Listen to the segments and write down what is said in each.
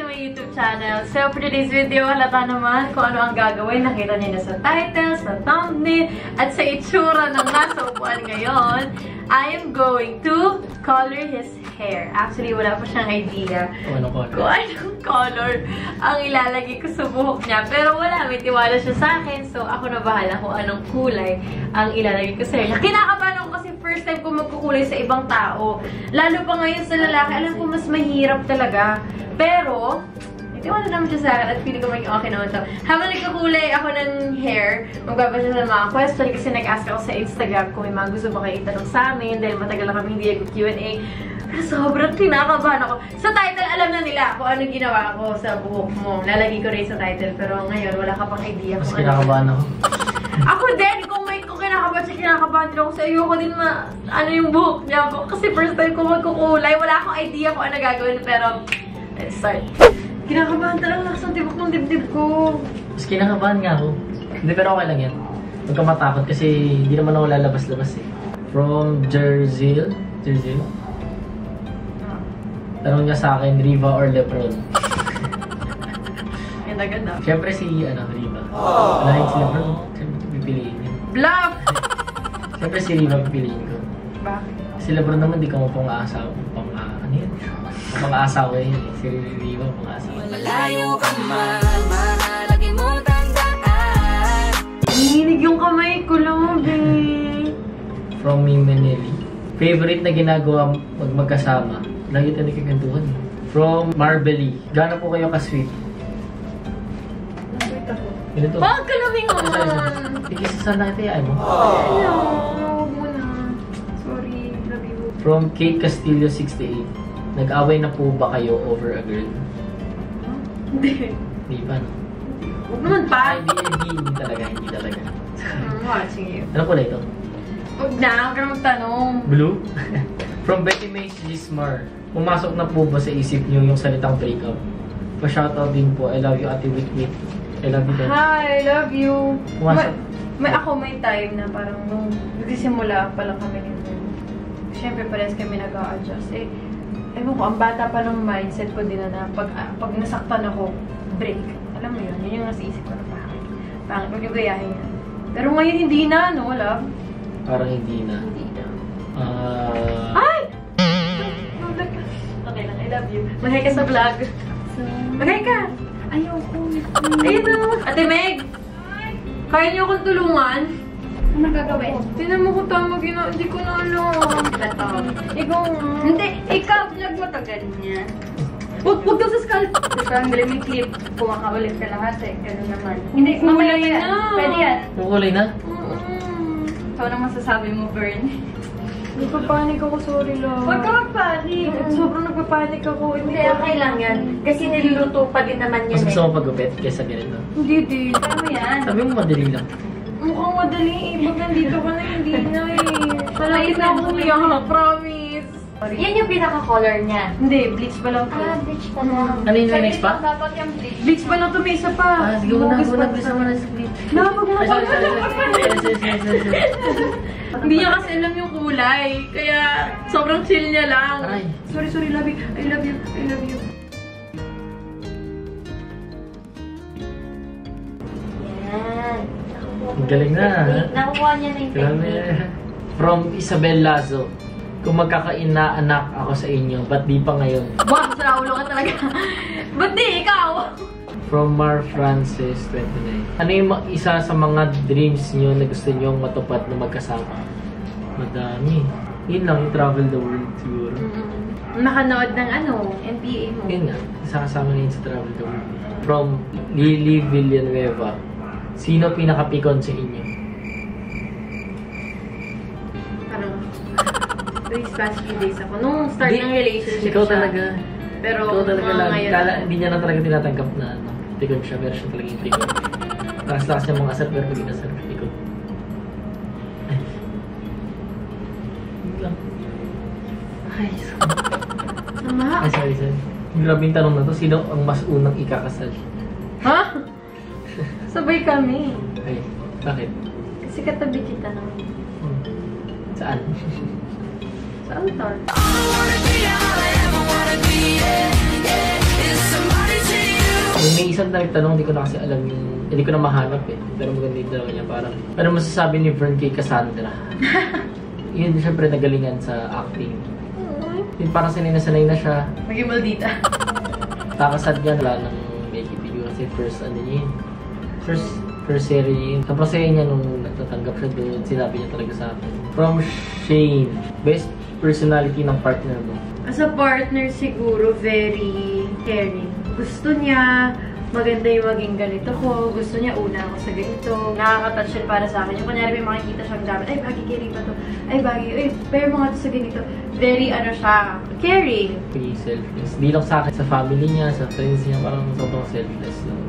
my YouTube channel. So, for today's video, halata naman kung ano ang gagawin. Nakita niyo na sa title, sa thumbnail, at sa itsura ng nasa upuan ngayon. I am going to color his hair. Actually, wala pa siyang idea kung anong color ang ilalagay ko sa buhok niya. Pero wala, may tiwala siya sa akin. So, ako na bahala kung anong kulay ang ilalagay ko sa hair niya. Kinakabahan ako kasi first time ko magkukulay sa ibang tao. Lalo pa ngayon sa lalaki, alam ko mas mahirap talaga. Pero, may tiwala naman siya sa akin at feeling ko maging okay naman to. Habang nagkakulay ako ng hair, magbabasa ng mga question kasi nag-ask ako sa Instagram kung may mga gusto ba kayo itanong sa amin dahil matagal na kami hindi nag-Q&A. Pero sobrang kinakabahan ako. Sa title, alam na nila kung ano ginawa ko sa buhok mo. Lalagay ko rin sa title, pero ngayon wala ka pang idea kung ano. Mas kinakabahan ako. Ako din, kung kinakabahan siya, kinakabahan din ako. Kasi ayoko din ano yung buhok niya ako. Kasi first time ko magkukulay, wala akong idea kung ano gagawin. Pero, let's start. Kinakabahan talaga sa tibok ng dibdib ko. Mas kinakabahan nga ako. Hindi, pero okay lang yan. Huwag ka matakot kasi hindi naman ako lalabas-labas eh. From Jerzil. Tanong niya sa akin, Riva or Lebron? Ganda-ganda. Siyempre si, Riva. Wala si Lebron. Siyempre pipiliin niya. Bluff! Siyempre si Riva pipiliin ko. Bakit? Si Lebron naman, di ka mo pang-aasawa. Ano yun? Pang-aasawa yun eh. Si Riva pang-aasawa. Malayo ka man, mahalagi mo tandaan. Hinihinig yung kamay ko, Lobe. From Mimenelli. Favorite na ginagawa magkasama. Lagi tayo nagkikantuhan eh. From Marbelly. Gano'n po kayo ka-sweet? Sweet ako. Ganito. Bakit ka namingon? Ikisa na ito yan mo. Hello. Huwag mo na. Sorry. Love you. From Kate Castillo 68. Nag-away na po ba kayo over a girl? Hindi. Hindi pa, no? Huwag naman pa. Hindi talaga. I'm watching you. Ano po na ito? Huwag na. Huwag ka na magtanong. Blue? From Betty May Gismar. Pumasok na po ba sa isip niyo yung salitang breakup? Pa-shoutout din po. I love you, Ate Wit-Wit. I love you, Dad. Hi, I love you. Pumasok. May time na parang nung nagsisimula pa lang kami nito. Siyempre, parehas kami nag-a-adjust. Ewan ko, ang bata pa ng mindset ko din na pag nasaktan ako, break. Alam mo yun, yun yung nasa isip ko na pangit. Huwag yung gayahin yan. Pero ngayon hindi na, no, love? Parang hindi na. Hindi na. Ay! Okay lang, I love you. Mag-hi ka sa vlog. Mag-hi ka! Ayoko. Ayun na. Ate Meg! Kaya niyo akong tulungan? Ano gagawin? Tinan mo ko tama gina. Hindi ko na alam. Ito. Ikaw. Hindi, ikaw vlog mo to ganyan. Huwag daw sa scalp. Gusto ang may clip. Kumakaulit ka lahat eh. Ganun naman. Hindi, mamaya pa yan. Pwede yan. Kukulay na? Ikaw na masasabi mo, Bern. Nagpapanik ako, sorry lang. Huwag ka magpanik. Sobrang nagpapanik ako. Hindi, okay lang yan. Kasi niluluto pa din naman yan Mas gusto eh. mo pagupit kaysa ganito? Hindi din. Ano yan? Sabi mo madali lang. Mukhang madali eh. Pag nandito ka na, hindi na eh. Malapit na ako umiyak, promise. Yan yung pinaka-color niya. Hindi, bleach pa lang to. Bleach pa lang. Ano yun, may next pa? Dapat yung bleach. Bleach pa lang to, may isa pa. Sige mo na, bisa mo na sa bleach. Napag mo Ay, sorry. Hindi niya kasi alam yung kulay. Kaya sobrang chill niya lang. Aray. Sorry, love you. I love you. Yan. Ang galing na. Nakukuha niya na yung technique. From Isabel Lazo. Kung magkakaina-anak ako sa inyo, ba't di pa ngayon? Wow, saraulo ka talaga. Ba't di ikaw? From Mar Francis 29. Ano yung isa sa mga dreams niyo na gusto niyo matupad na magkasama? Madami. Yun lang, yung travel the world siguro. Nakanood ng NPA mo. Yun nga, kasama na yun sa travel the world. From Lily Villanueva. Sino pinaka-pikon sa inyo? Parang, these past few days ako. Nung start ng relationship ikaw siya. talaga. Pero, Ikaw talaga lang. ngayon. Hindi niya na talaga tinatanggap na pikon siya, pero siya talaga yung pikon. Lakas-lakas niya mga asal, pero pag inasal, pikon. Ay. Hindi lang. Ay, Sama. Ay, sorry. Grabe yung tanong na to. Sino ang mas unang ikakasal? Ha? Sabay kami. Ay, bakit? Kasi katabi kita na. Saan? Sa altar. I wanna be all I ever wanna be, yeah, yeah. Is somebody na nagtanong, hindi ko na kasi alam yung... Hindi ko na mahanap eh. Pero maganda yung dalawa niya. Parang... Pero masasabi ni Vern kay Cassandra. Yun, syempre nagalingan sa acting. Yun, parang sanay na siya. Maging maldita. Kakasad niya, wala nang make it figure kasi first, ano niya yun. First series. Tapos saya niya nung natatanggap siya doon, sinabi niya talaga sa akin. From Shane, best personality ng partner mo? As a partner siguro, very caring. Gusto niya, maganda yung maging ganito ko. Gusto niya, una ako sa ganito. Nakaka-touch yun para sa akin. Yung kunyari may makikita siyang gamit, ay, bagay caring ba to? Ay, bagay, ay, pero mga to sa ganito. Very, ano siya, caring. Very selfless. Hindi lang sa akin, sa family niya, sa friends niya, parang sobrang selfless lang.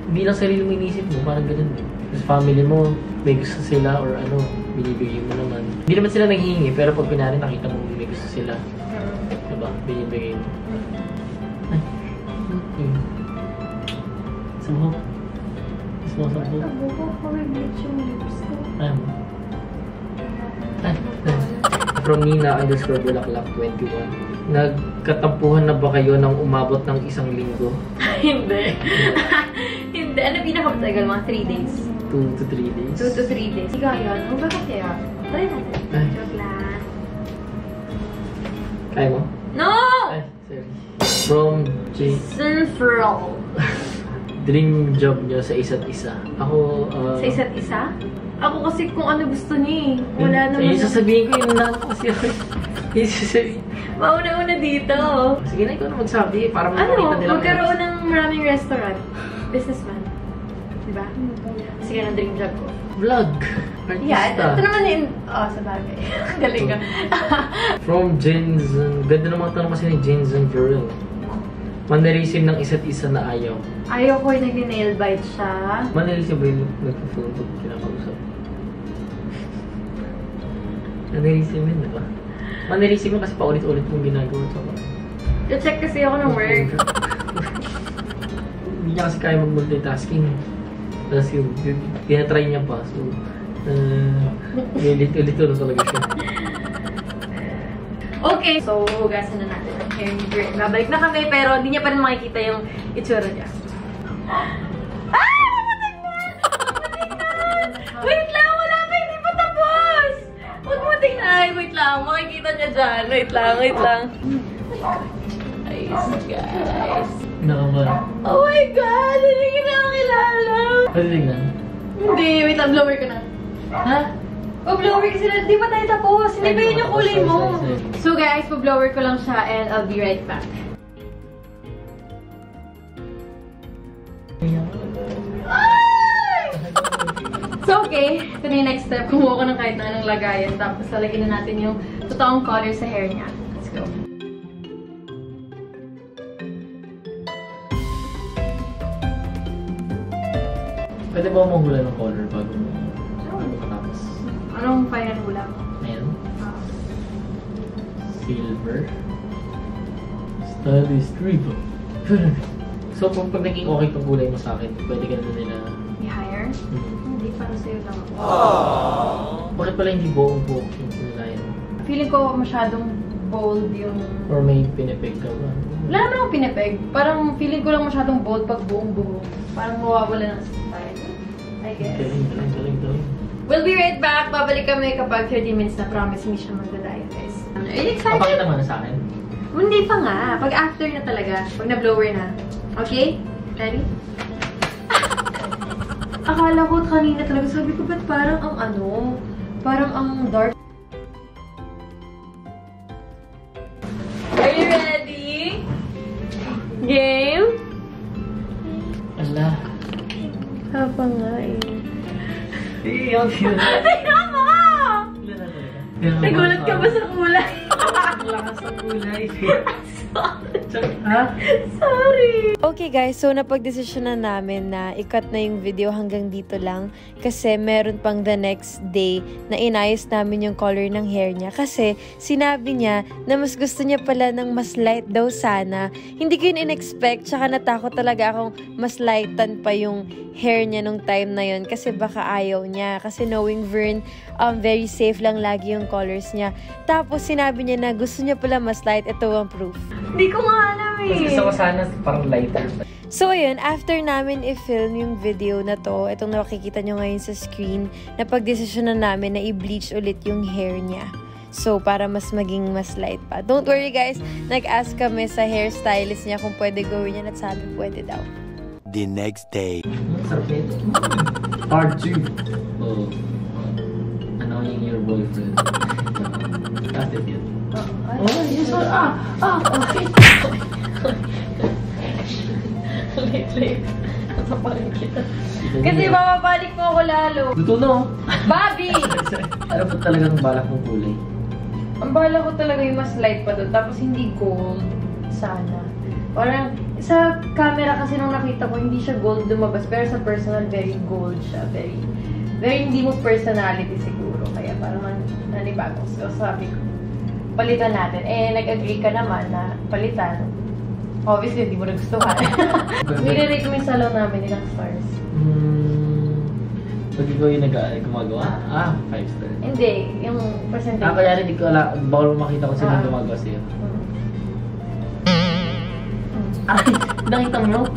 Hindi lang sarili mo inisip mo, parang ganun. Sa family mo, may gusto sila or ano, binibigay mo naman. Hindi naman sila naghihingi, pero pag pinari nakita mo may gusto sila. Diba? Binibigay mo. Ay, okay. Sabok. Sabok. Ayun. From Nina_Bulaklak21. Nagkatampuhan na ba kayo nang umabot ng 1 linggo? Hindi. Hindi. Ano pinakamatagal? Mga 3 days? 2 to 3 days? 2 to 3 days. Ikaw yun? Kung bakit kaya? Try natin. Ay. Joke lang. Kaya mo? No! Ay, sorry. From Sinfrol. dream job niyo sa isa't isa. Ako, Sa isa't isa? Ako kasi kung ano gusto niya eh. Wala naman. Yung sasabihin ko yun lang kasi yung sasabihin. Mauna-una dito. Sige na, ikaw na magsabi para Ano? makita nila. Magkaroon ng maraming restaurant. Businessman. Diba? Sige na dream job ko. Vlog. Artista. Yeah, ito naman yun. Oh, sa bagay. Galing ka. From Jensen. Ganda naman tanong kasi ni Jensen Verrell. Mannerism ng isa't isa na ayaw. Ayaw ko yung nag-nail bite siya. Mannerism ba yung nag-phone pag kinakausap? Mannerism yun, diba? Mannerism yun kasi paulit-ulit mong ginagawa sa mga. I-check kasi ako ng work. Hindi niya kasi kaya mag-multitasking. Tapos yung tinatry niya pa. So, ulit-ulit na talaga siya. Okay, so hugasan na natin ang hair ni Vern. Babalik na kami, pero hindi niya pa rin makikita yung itsura niya. Wait lang! Wala pa! Hindi pa tapos! Huwag mo tingnan! Wait lang! Makikita niya dyan. Wait lang. Guys, guys. Nakaba. Oh my God! Hindi kita makilala! Pwede tingnan? Hindi! Wait lang, blower ko na. Ha? Pa-blower kasi na, di ba tayo tapos? Hindi ba yun yung kulay mo? So guys, pa-blower ko lang siya and I'll be right back. So okay, ito na yung next step. Kumuha ko ng kahit na anong lagayan. Tapos lalagyan na natin yung totoong color sa hair niya. Let's go. Pwede ba mahula ng color bago mo matapos? Anong final hula mo? Ayan. Silver. Stylish ribbon. So, pag naging okay pag kulay mo sa akin, pwede ka na nila... I-hire? Hindi, para sa'yo lang ako. Bakit pala hindi buong-buong yung kulay? Feeling ko masyadong bold yung... Or may pinipig ka ba? Wala naman akong pinipeg. Parang feeling ko lang masyadong bold pag buong-buo. Parang mawawala ng style. I guess. Galing. We'll be right back. Babalik kami kapag 30 minutes na. Promise, hindi siya magdadayo, guys. Are you excited? Papakita mo na sa akin? Hindi pa nga. Pag after na talaga. Pag na-blower na. Okay? Ready? Akala ko kanina talaga. Sabi ko, ba't parang ang ano? Parang ang dark. Are you ready? Game? Ala. Hapa nga eh. Tingnan Tingnan mo! Nagulat ka ba sa kulay? Ang lakas ng kulay. Ha? Sorry! Okay guys, so napagdesisyonan namin na i-cut na yung video hanggang dito lang kasi meron pang the next day na inayos namin yung color ng hair niya kasi sinabi niya na mas gusto niya pala ng mas light daw sana. Hindi ko yun in-expect, tsaka natakot talaga akong mas lightan pa yung hair niya nung time na yun kasi baka ayaw niya. Kasi knowing Vern, very safe lang lagi yung colors niya. Tapos sinabi niya na gusto niya pala mas light. Ito ang proof. Hindi ko nga alam eh. Mas gusto ko sana parang lighter. So, ayun, after namin i-film yung video na to, itong nakikita nyo ngayon sa screen, napag-desisyonan namin na i-bleach ulit yung hair niya. So, para mas maging mas light pa. Don't worry guys, nag-ask kami sa hairstylist niya kung pwede gawin yan at sabi pwede daw. The next day. Sarap nito. Part 2. Oh. Annoying your boyfriend. Kasi yun. Oh, yes, okay. Late. Napapalit kita. Kasi mapapalik mo ako lalo. Luto na oh. Bobby! Ano po talagang balak mong kulay? Ang bala ko talaga yung mas light pa doon. Tapos hindi gold. Sana. Parang sa camera kasi nung nakita ko, hindi siya gold lumabas. Pero sa personal, very gold siya. Very hindi mo personality siguro. Kaya parang nanibago. So sabi ko, palitan natin. Eh, nag-agree ka naman na palitan. Obviously, hindi mo nagustuhan. Nire-rate mo yung salon namin, ilang stars? Pag ikaw yung gumagawa? 5 stars. Hindi, yung percentage. Kaya hindi ko alam, bawal mo makita kung sino gumagawa sa'yo. Ay, nakita mo?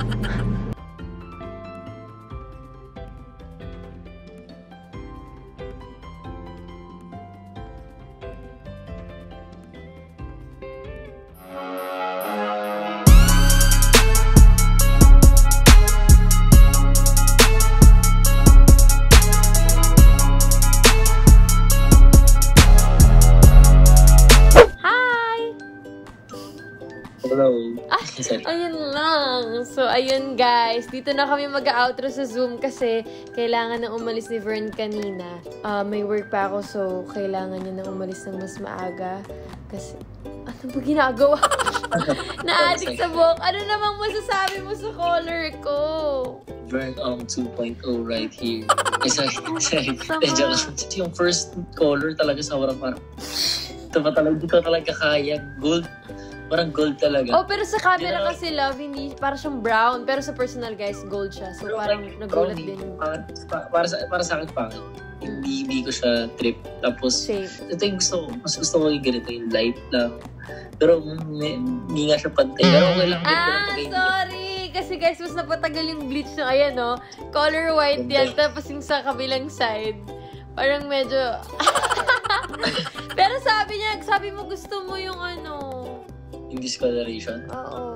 Ayun lang. So, ayun guys. Dito na kami mag-outro sa Zoom kasi kailangan na umalis ni Vern kanina. May work pa ako so kailangan niya na umalis ng mas maaga. Kasi, ano ba ginagawa? Na-addict sa buhok. Ano namang masasabi mo sa color ko? Vern 2.0 right here. Yung first color talaga sa parang ito pa talaga, hindi ko talaga kaya. Gold. Parang gold talaga. Oh, pero sa camera kasi, love, hindi, parang siyang brown. Pero sa personal, guys, gold siya. So, parang nagulat din. Para sa akin, pangit. Hindi ko siya trip. Tapos, ito yung mas gusto ko yung ganito, yung light lang. Pero, hindi nga siya pantay. Pero okay lang. Sorry! Kasi guys, mas napatagal yung bleach na, ayan, no? Color white yan. Tapos yung sa kabilang side, parang medyo... Pero sabi mo gusto mo yung yung discoloration? Oo.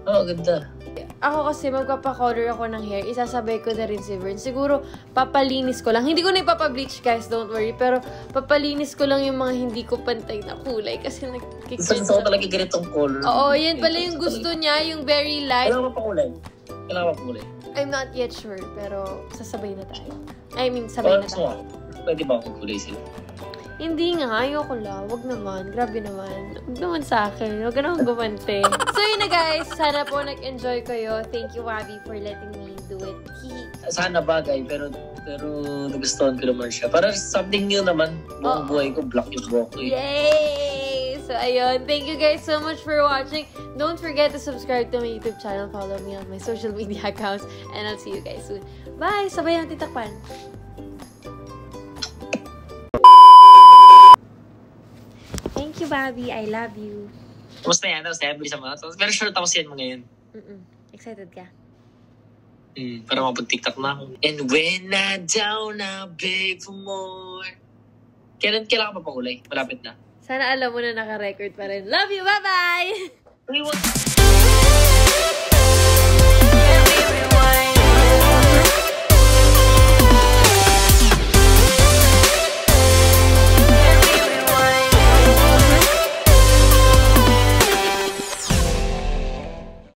Oo, ganda. Ako kasi magpapacolor ako ng hair, isasabay ko na rin si Vern. Siguro, papalinis ko lang. Hindi ko na ipapableach, guys, don't worry. Pero, papalinis ko lang yung mga hindi ko pantay na kulay. Kasi gusto ko talaga ganitong color. Oo, yan pala yung gusto niya, yung very light. Kailangan pa kulay? I'm not yet sure, pero sasabay na tayo. I mean, sabay na tayo. Pwede ba akong kulay sila? Hindi nga, ayoko lang. Wag naman. Grabe naman. Wag naman sa akin. Wag ka naman gumante. So yun na guys. Sana po nag-enjoy kayo. Thank you, Wabi, for letting me do it. Sana bagay, pero nagustuhan ko naman siya. Para something new naman. Buong buhay ko, black yung buhok ko. Yay! So ayun. Thank you guys so much for watching. Don't forget to subscribe to my YouTube channel. Follow me on my social media accounts. And I'll see you guys soon. Bye! Sabay ang titakpan. Thank you, Bobby. I love you. Tapos na yan. Bilisan mo. Pero sure tapos yan mo ngayon. Excited ka? Para mapag-tiktok na ako. And when I down, I beg for more. Kailan ka pa pakulay? Malapit na. Sana alam mo na naka-record pa rin. Love you! Bye-bye!